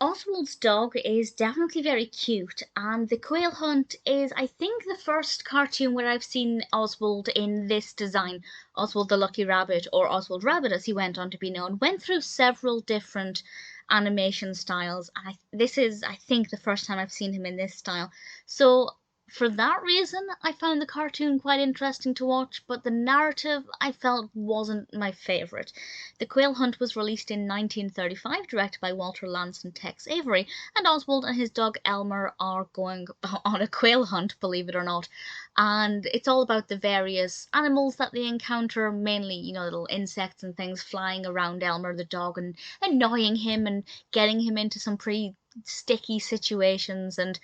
Oswald's dog is definitely very cute, and the Quail Hunt is, I think, the first cartoon where I've seen Oswald in this design. Oswald the Lucky Rabbit, or Oswald Rabbit as he went on to be known, went through several different animation styles, and this is, I think, the first time I've seen him in this style. So for that reason, I found the cartoon quite interesting to watch, but the narrative I felt wasn't my favourite. The Quail Hunt was released in 1935, directed by Walter Lantz and Tex Avery, and Oswald and his dog Elmer are going on a quail hunt, believe it or not. And it's all about the various animals that they encounter, mainly, little insects and things flying around Elmer the dog and annoying him and getting him into some pretty sticky situations, and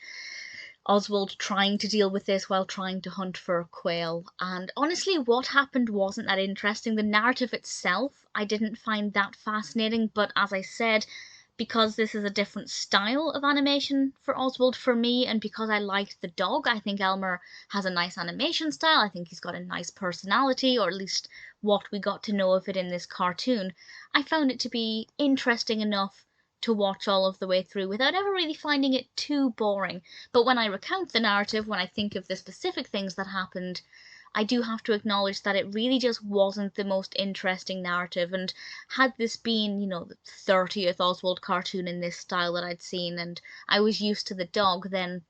Oswald trying to deal with this while trying to hunt for a quail. And honestly, what happened wasn't that interesting. The narrative itself, I didn't find that fascinating, but as I said, because this is a different style of animation for Oswald for me, and because I liked the dog, I think Elmer has a nice animation style. I think he's got a nice personality, or at least what we got to know of it in this cartoon. I found it to be interesting enough to watch all of the way through without ever really finding it too boring. But when I recount the narrative, when I think of the specific things that happened, I do have to acknowledge that it really just wasn't the most interesting narrative. And had this been, the 30th Oswald cartoon in this style that I'd seen, and I was used to the dog, then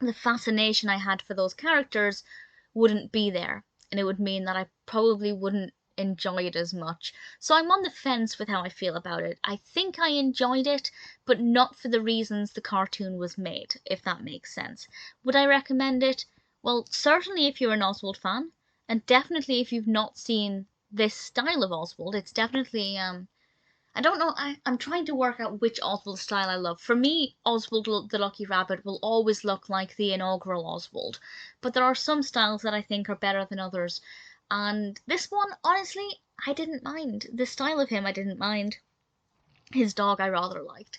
the fascination I had for those characters wouldn't be there. And it would mean that I probably wouldn't enjoy it as much. So I'm on the fence with how I feel about it. I think I enjoyed it, but not for the reasons the cartoon was made, if that makes sense. Would I recommend it? Well, certainly if you're an Oswald fan, and definitely if you've not seen this style of Oswald. It's definitely I don't know. I'm trying to work out which Oswald style I love. For me, Oswald the Lucky Rabbit will always look like the inaugural Oswald, but there are some styles that I think are better than others. And this one, honestly, I didn't mind. The style of him I didn't mind. His dog I rather liked.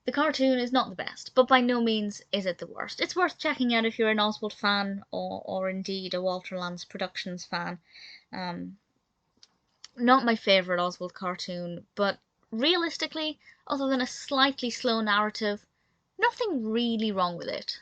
The cartoon is not the best, but by no means is it the worst. It's worth checking out if you're an Oswald fan, or indeed a Walter Lantz Productions fan. Um, Not my favourite Oswald cartoon, but realistically, other than a slightly slow narrative, nothing really wrong with it.